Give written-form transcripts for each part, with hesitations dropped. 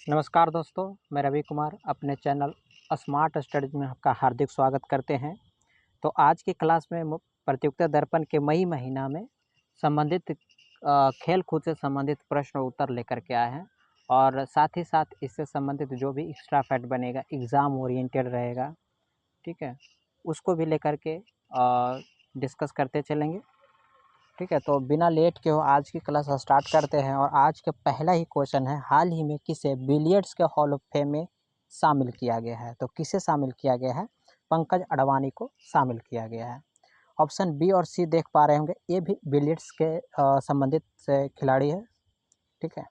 नमस्कार दोस्तों, मैं रवि कुमार अपने चैनल स्मार्ट स्टडीज में आपका हार्दिक स्वागत करते हैं। तो आज की क्लास में प्रतियोगिता दर्पण के मई महीना में संबंधित खेल कूद से संबंधित प्रश्न उत्तर लेकर के आए हैं और साथ ही साथ इससे संबंधित जो भी एक्स्ट्रा फैक्ट बनेगा, एग्ज़ाम ओरिएंटेड रहेगा, ठीक है, उसको भी लेकर के डिस्कस करते चलेंगे। ठीक है, तो बिना लेट के हो आज की क्लास स्टार्ट करते हैं और आज का पहला ही क्वेश्चन है, हाल ही में किसे बिलियर्ड्स के हॉल ऑफ फेम में शामिल किया गया है? तो किसे शामिल किया गया है? पंकज अडवाणी को शामिल किया गया है। ऑप्शन बी और सी देख पा रहे होंगे, ये भी बिलियर्ड्स के संबंधित से खिलाड़ी है। ठीक है,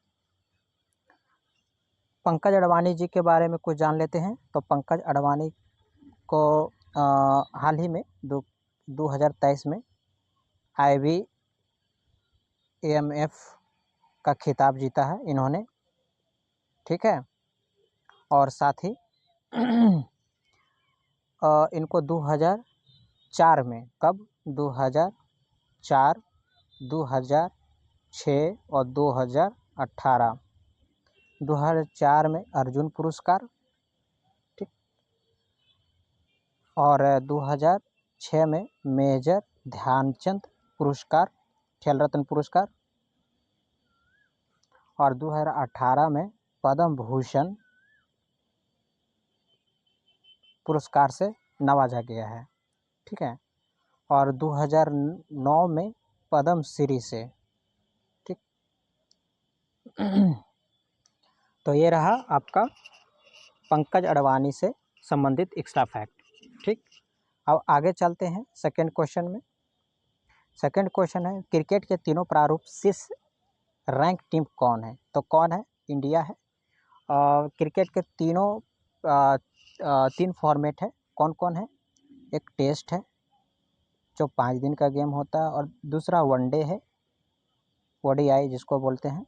पंकज अडवाणी जी के बारे में कुछ जान लेते हैं। तो पंकज अडवाणी को हाल ही में 2023 में IBAMF का खिताब जीता है इन्होंने। ठीक है, और साथ ही इनको 2004 में, कब? 2004, 2006 और 2018। 2004 में अर्जुन पुरस्कार, ठीक, और 2006 में मेजर ध्यानचंद पुरस्कार, खेल रत्न पुरस्कार, और 2018 में पद्म भूषण पुरस्कार से नवाजा गया है। ठीक है, और 2009 में पद्म श्री से। ठीक तो ये रहा आपका पंकज अडवाणी से संबंधित एक्स्ट्रा फैक्ट। ठीक, अब आगे चलते हैं सेकंड क्वेश्चन में। सेकंड क्वेश्चन है, क्रिकेट के तीनों प्रारूप शीर्ष रैंक टीम कौन है? तो कौन है? इंडिया है। क्रिकेट के तीन फॉर्मेट है। कौन कौन है? एक टेस्ट है जो 5 दिन का गेम होता है, और दूसरा वनडे है, ODI जिसको बोलते हैं,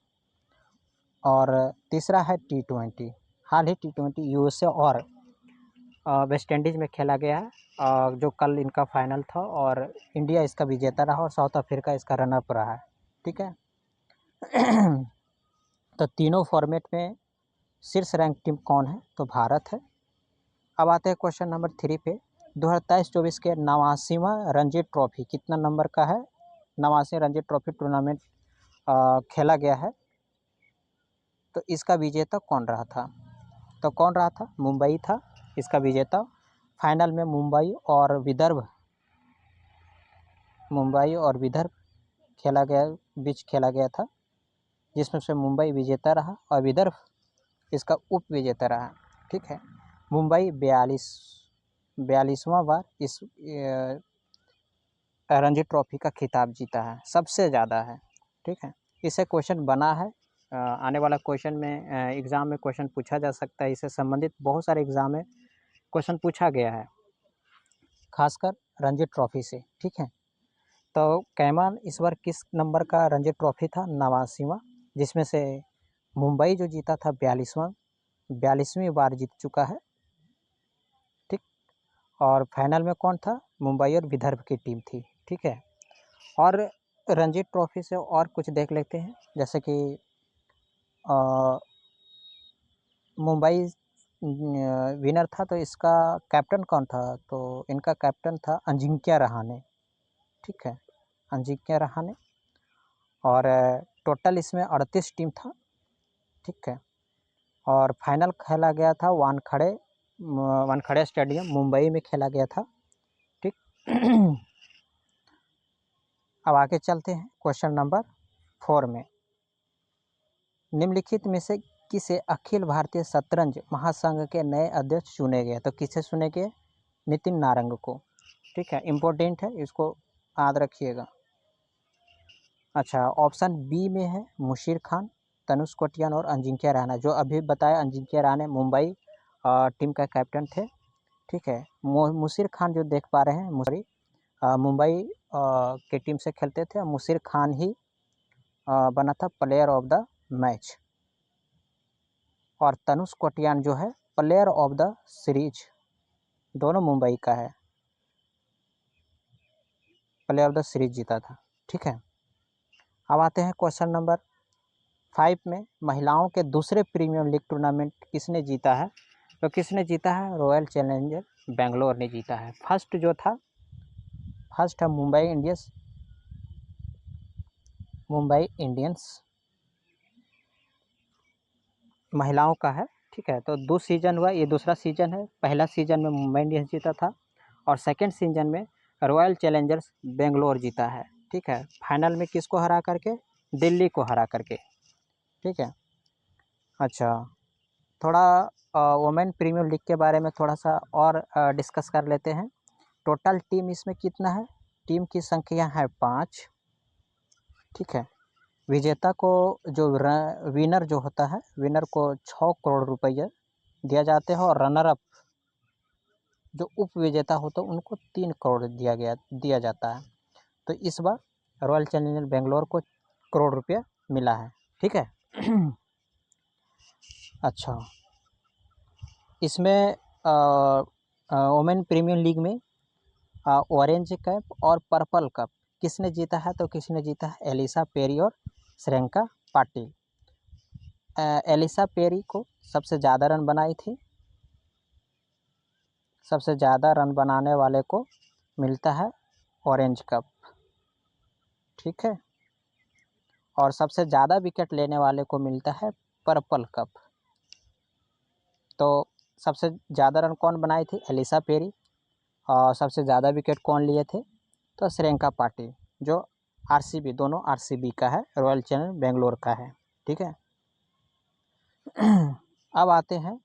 और तीसरा है T20। हाल ही T20 USA और वेस्ट इंडीज़ में खेला गया है, जो कल इनका फाइनल था, और इंडिया इसका विजेता रहा और साउथ अफ्रीका इसका रनअप रहा है। ठीक है तो तीनों फॉर्मेट में शीर्ष रैंक टीम कौन है? तो भारत है। अब आते हैं क्वेश्चन नंबर 3 पे। 2023-24 के 89वां रणजी ट्रॉफी कितना नंबर का है? 89 रणजी ट्रॉफी टूर्नामेंट खेला गया है, तो इसका विजेता कौन रहा था? तो कौन रहा था? मुंबई था इसका विजेता। फाइनल में मुंबई और विदर्भ बीच खेला गया था, जिसमें से मुंबई विजेता रहा और विदर्भ इसका उप विजेता रहा। ठीक है, मुंबई 42वां बार इस रणजी ट्रॉफी का खिताब जीता है, सबसे ज़्यादा है। ठीक है, इससे क्वेश्चन बना है, आने वाला क्वेश्चन में एग्ज़ाम में क्वेश्चन पूछा जा सकता है। इससे संबंधित बहुत सारे एग्ज़ाम में क्वेश्चन पूछा गया है, खासकर रणजी ट्रॉफी से। ठीक है, तो कैमान इस बार किस नंबर का रणजी ट्रॉफी था? 89वां, जिसमें से मुंबई जो जीता था 42वीं बार जीत चुका है। ठीक, और फाइनल में कौन था? मुंबई और विदर्भ की टीम थी। ठीक है, और रणजी ट्रॉफी से और कुछ देख लेते हैं, जैसे कि मुंबई विनर था, तो इसका कैप्टन कौन था? तो इनका कैप्टन था अजिंक्य रहाणे। ठीक है, अजिंक्य रहाणे, और टोटल इसमें 38 टीम था। ठीक है, और फाइनल खेला गया था वानखड़े स्टेडियम मुंबई में खेला गया था। ठीक अब आगे चलते हैं क्वेश्चन नंबर 4 में। निम्नलिखित में से किसे अखिल भारतीय शतरंज महासंघ के नए अध्यक्ष चुने गए? तो किसे चुने गए? नितिन नारंग को। ठीक है, इम्पोर्टेंट है, इसको याद रखिएगा। अच्छा, ऑप्शन बी में है मुशीर खान, तनुष कोटियान और अजिंक्य रहाणे। जो अभी बताया, अजिंक्य रहाणे मुंबई टीम का कैप्टन थे। ठीक है, मुशीर खान जो देख पा रहे हैं, मुंबई के टीम से खेलते थे। मुशीर खान ही बना था प्लेयर ऑफ द मैच, और तनुष कोटियान जो है प्लेयर ऑफ द सीरीज। दोनों मुंबई का है, प्लेयर ऑफ द सीरीज जीता था। ठीक है, अब आते हैं क्वेश्चन नंबर 2005 में महिलाओं के दूसरे प्रीमियम लीग टूर्नामेंट किसने जीता है? तो किसने जीता है? रॉयल चैलेंजर बेंगलोर ने जीता है। फर्स्ट है मुंबई इंडियंस महिलाओं का है, ठीक है। तो 2 सीज़न हुआ, ये दूसरा सीज़न है। पहला सीज़न में मुंबई इंडियंस जीता था और सेकंड सीज़न में रॉयल चैलेंजर्स बेंगलोर जीता है, ठीक है। फाइनल में किसको हरा करके? दिल्ली को हरा करके, ठीक है। अच्छा, थोड़ा वुमेन प्रीमियर लीग के बारे में थोड़ा सा और डिस्कस कर लेते हैं। टोटल टीम इसमें कितना है? टीम की संख्या है 5, ठीक है। विजेता को जो विनर जो होता है, विनर को 6 करोड़ रुपये दिया जाते हैं और रनर अप जो उप विजेता होता है उनको 3 करोड़ दिया जाता है। तो इस बार रॉयल चैलेंजर बेंगलोर को करोड़ रुपया मिला है, ठीक है। अच्छा, इसमें वुमेन प्रीमियर लीग में ऑरेंज कैप और पर्पल कप किसने जीता है? तो किसने जीता है? एलिसा पेरी और श्रेयंका पाटिल। एलिसा पेरी को सबसे ज़्यादा रन बनाई थी। सबसे ज़्यादा रन बनाने वाले को मिलता है ऑरेंज कप, ठीक है। और सबसे ज़्यादा विकेट लेने वाले को मिलता है पर्पल कप। तो सबसे ज़्यादा रन कौन बनाई थी? Ellyse Perry. और सबसे ज़्यादा विकेट कौन लिए थे? तो श्रेयंका पाटिल, जो आरसीबी, दोनों आरसीबी का है, रॉयल चैलेंजर बेंगलोर का है, ठीक है। अब आते हैं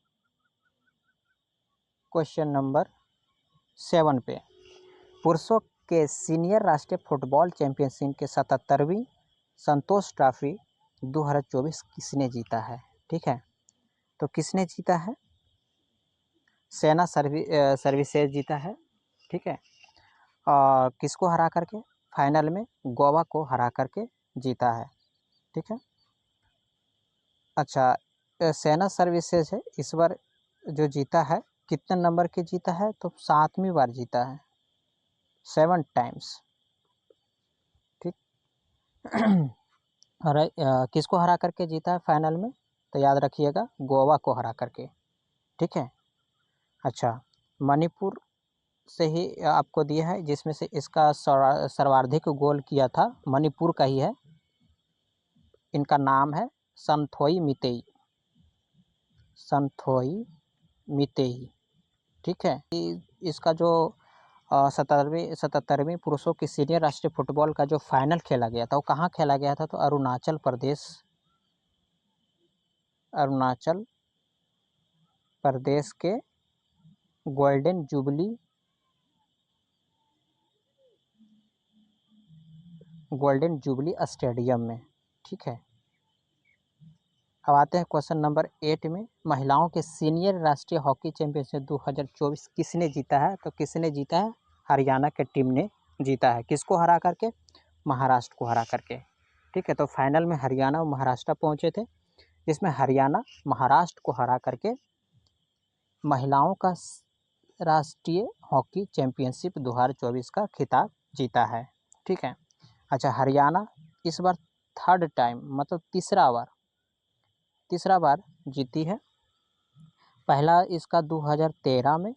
क्वेश्चन नंबर 7 पे। पुरुषों के सीनियर राष्ट्रीय फुटबॉल चैंपियनशिप के 77वीं संतोष ट्रॉफी 2024 किसने जीता है? ठीक है, तो किसने जीता है? सेना सर्विसेज जीता है, ठीक है। और किसको हरा करके? फाइनल में गोवा को हरा करके जीता है, ठीक है। अच्छा, सेना सर्विसेज है इस बार जो जीता है, कितने नंबर के जीता है? तो 7वीं बार जीता है, 7 टाइम्स, ठीक। और किसको हरा करके जीता है फाइनल में? तो याद रखिएगा, गोवा को हरा करके, ठीक है। अच्छा, मणिपुर से ही आपको दिया है, जिसमें से इसका सर्वाधिक गोल किया था मणिपुर का ही है। इनका नाम है संथोई मितेई, ठीक है। इसका जो 77वीं पुरुषों की सीनियर राष्ट्रीय फुटबॉल का जो फाइनल खेला गया था, वो कहाँ खेला गया था? तो अरुणाचल प्रदेश के गोल्डन जुबली स्टेडियम में, ठीक है। अब आते हैं क्वेश्चन नंबर 8 में। महिलाओं के सीनियर राष्ट्रीय हॉकी चैंपियनशिप 2024 किसने जीता है? तो किसने जीता है? हरियाणा के टीम ने जीता है। किसको हरा करके? महाराष्ट्र को हरा करके, ठीक है। तो फाइनल में हरियाणा और महाराष्ट्र पहुंचे थे, जिसमें हरियाणा महाराष्ट्र को हरा करके महिलाओं का राष्ट्रीय हॉकी चैंपियनशिप 2024 का खिताब जीता है, ठीक है। अच्छा, हरियाणा इस बार 3rd टाइम, मतलब तीसरा बार जीती है। पहला इसका 2013 में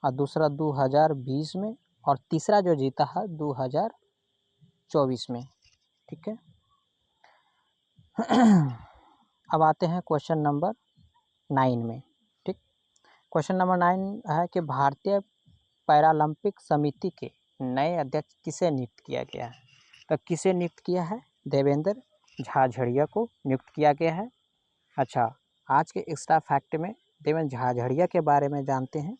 और दूसरा 2020 में और तीसरा जो जीता है 2024 में, ठीक है। अब आते हैं क्वेश्चन नंबर 9 में, ठीक। क्वेश्चन नंबर 9 है कि भारतीय पैरालंपिक समिति के नए अध्यक्ष किसे नियुक्त किया गया है? तो किसे नियुक्त किया है? देवेंद्र झाझड़िया को नियुक्त किया गया है। अच्छा, आज के एक्स्ट्रा फैक्ट में देवेंद्र झाझड़िया के बारे में जानते हैं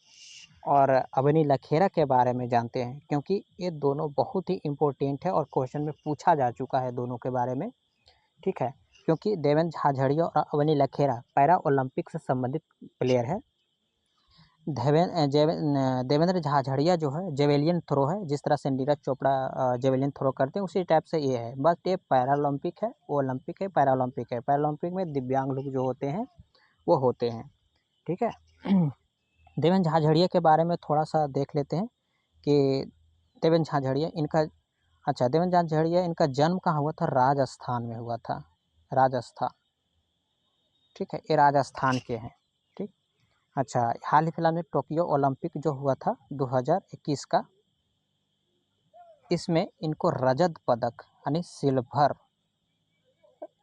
और अवनी लखेरा के बारे में जानते हैं, क्योंकि ये दोनों बहुत ही इम्पोर्टेंट है और क्वेश्चन में पूछा जा चुका है दोनों के बारे में, ठीक है। क्योंकि देवेंद्र झाझड़िया और अवनी लखेरा पैरा ओलंपिक से संबंधित प्लेयर है। देवेंद्र झाझड़िया जो है जेवेलियन थ्रो है, जिस तरह से नीरज चोपड़ा जेवेलियन थ्रो करते हैं, उसी टाइप से ये है, बस ये पैरालंपिक है, ओलंपिक है, पैरालंपिक है। पैरालंपिक में दिव्यांग लोग जो होते हैं वो होते हैं, ठीक है। देवेंद्र झाझड़िया के बारे में थोड़ा सा देख लेते हैं कि देवेंद्र झाझड़िया देवेंद्र झाझड़िया इनका जन्म कहाँ हुआ था? राजस्थान में हुआ था, राजस्थान, ठीक है, ये राजस्थान के हैं। ठीक, अच्छा, हाल ही फिलहाल में टोक्यो ओलंपिक जो हुआ था 2021 का, इसमें इनको रजत पदक यानी सिल्वर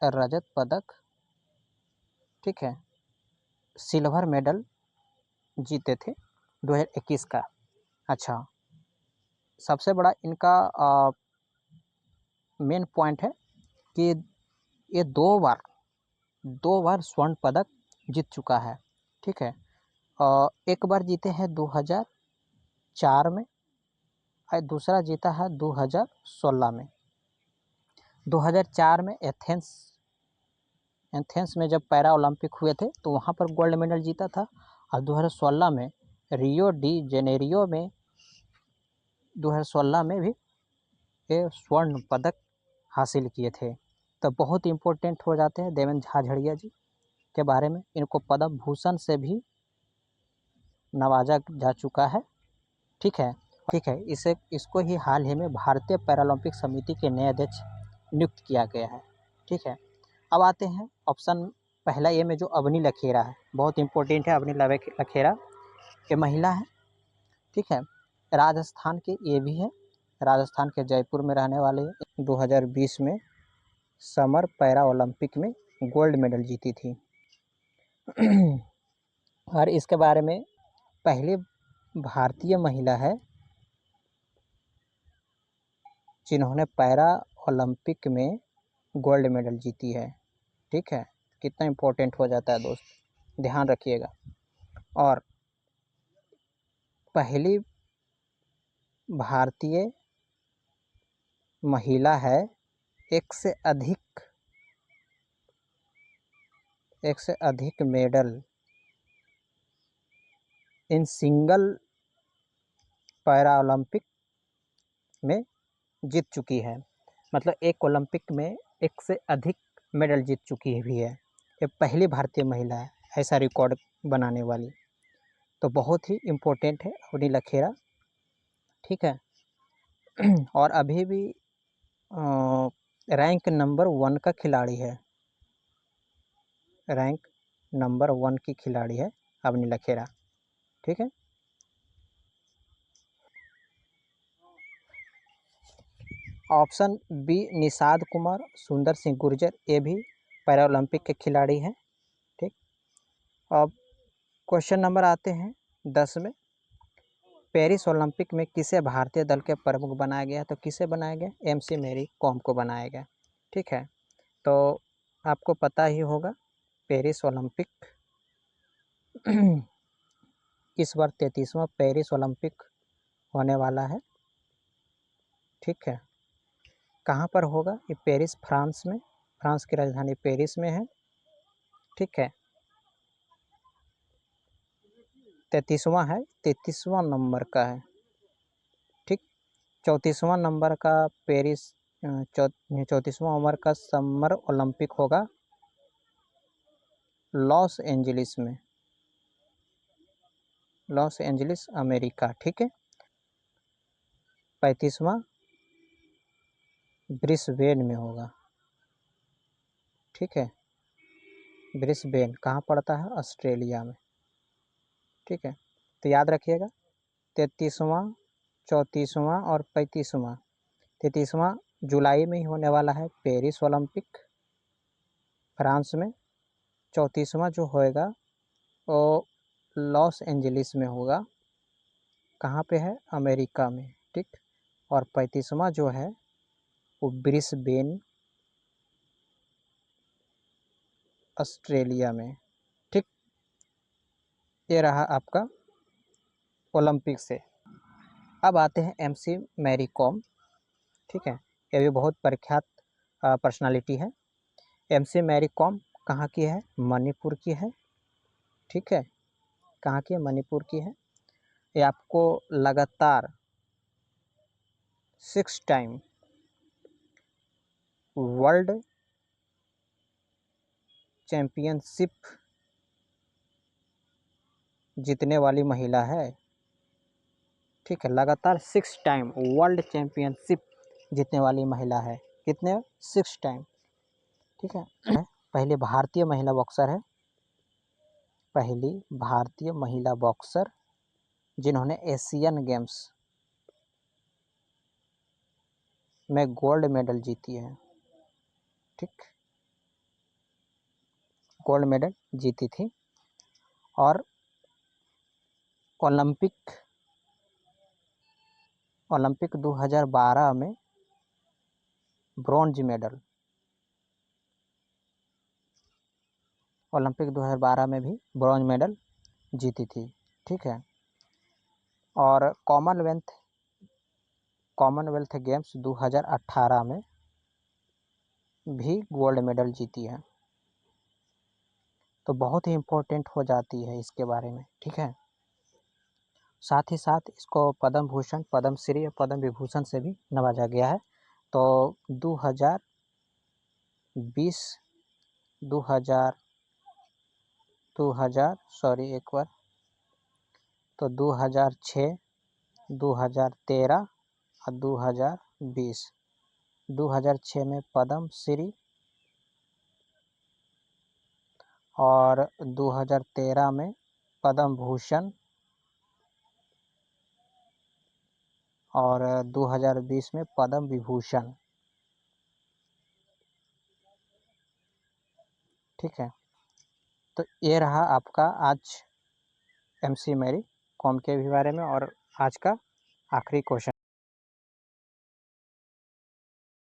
रजत पदक, ठीक है, सिल्वर मेडल जीते थे 2021 का। अच्छा, सबसे बड़ा इनका मेन पॉइंट है कि ये दो बार स्वर्ण पदक जीत चुका है। ठीक है, एक बार जीते हैं 2004 में और दूसरा जीता है 2016 में। 2004 में एथेंस में जब पैरा ओलंपिक हुए थे तो वहाँ पर गोल्ड मेडल जीता था, और 2016 में रियो डी जेनेरियो में 2016 में भी ये स्वर्ण पदक हासिल किए थे। तो बहुत इम्पोर्टेंट हो जाते हैं देवेंद्र झाझड़िया जी के बारे में। इनको पद्म भूषण से भी नवाजा जा चुका है। ठीक है, इसको ही हाल ही में भारतीय पैरालंपिक समिति के नए अध्यक्ष नियुक्त किया गया है। ठीक है, अब आते हैं ऑप्शन पहला ए में जो अवनी लखेरा है, बहुत इम्पोर्टेंट है। अवनी लखेरा ये महिला है। ठीक है, राजस्थान के ये भी है, राजस्थान के जयपुर में रहने वाले हैं। 2020 में समर पैरा ओलंपिक में गोल्ड मेडल जीती थी। और इसके बारे में पहले भारतीय महिला है जिन्होंने पैरा ओलंपिक में गोल्ड मेडल जीती है। ठीक है, कितना इम्पोर्टेंट हो जाता है दोस्त, ध्यान रखिएगा। और पहली भारतीय महिला है एक से अधिक medal in single para Olympic में जीत चुकी है। मतलब एक ओलंपिक में एक से अधिक मेडल जीत चुकी भी है। ये पहली भारतीय महिला है ऐसा रिकॉर्ड बनाने वाली। तो बहुत ही इम्पोर्टेंट है अवनी लखेरा। ठीक है, और अभी भी रैंक नंबर 1 का खिलाड़ी है, रैंक नंबर 1 की खिलाड़ी है अवनी लखेरा। ठीक है, ऑप्शन बी निषाद कुमार सुंदर सिंह गुर्जर, ये भी पैरा ओलंपिक के खिलाड़ी हैं। ठीक, अब क्वेश्चन नंबर आते हैं 10 में। पेरिस ओलंपिक में किसे भारतीय दल के प्रमुख बनाया गया? तो किसे बनाया गया? MC मैरी कॉम को बनाया गया। ठीक है, तो आपको पता ही होगा पेरिस ओलंपिक इस बार 33वां पेरिस ओलंपिक होने वाला है। ठीक है, कहाँ पर होगा? ये पेरिस फ्रांस में, फ्रांस की राजधानी पेरिस में है। ठीक है, 33वां है, 33वां नंबर का है। ठीक, 34वां नंबर का पेरिस 34वां नंबर का समर ओलंपिक होगा लॉस एंजलिस में, लॉस एंजलिस अमेरिका। ठीक है, 35वां ब्रिस्बेन में होगा। ठीक है, ब्रिस्बेन कहाँ पड़ता है? ऑस्ट्रेलिया में। ठीक है, तो याद रखिएगा 33वां 34वां और 35वां। 33वां जुलाई में ही होने वाला है पेरिस ओलंपिक फ्रांस में। 34वां जो होएगा वो लॉस एंजलिस में होगा, कहाँ पे है? अमेरिका में। ठीक, और 35वां जो है वो ब्रिस्बेन ऑस्ट्रेलिया में। ठीक, ये रहा आपका ओलंपिक से। अब आते हैं MC मैरी कॉम। ठीक है, ये भी बहुत प्रख्यात पर्सनालिटी है। MC मैरी कॉम कहाँ की है? मणिपुर की है। ठीक है, कहाँ की है? मणिपुर की है। ये आपको लगातार 6 टाइम वर्ल्ड चैम्पियनशिप जीतने वाली महिला है। ठीक है, लगातार 6 टाइम वर्ल्ड चैम्पियनशिप जीतने वाली महिला है। कितने? 6 टाइम। ठीक है, पहले भारतीय महिला बॉक्सर है पहली भारतीय महिला बॉक्सर जिन्होंने एशियन गेम्स में गोल्ड मेडल जीती है। ठीक, गोल्ड मेडल जीती थी। और ओलंपिक 2012 में ब्रॉन्ज मेडल, ओलंपिक 2012 में भी ब्रॉन्ज मेडल जीती थी। ठीक है। और कॉमनवेल्थ गेम्स 2018 में भी गोल्ड मेडल जीती है। तो बहुत ही इम्पोर्टेंट हो जाती है इसके बारे में। ठीक है। साथ ही साथ इसको पद्म भूषण, पद्म श्री और पद्म विभूषण से भी नवाजा गया है। तो 2020 तो 2006, 2013 और 2020। 2006 में पद्म श्री और 2013 में पद्म भूषण और 2020 में पद्म विभूषण। ठीक है। तो ये रहा आपका आज MC मैरी कॉम के भी बारे में और आज का आखिरी क्वेश्चन।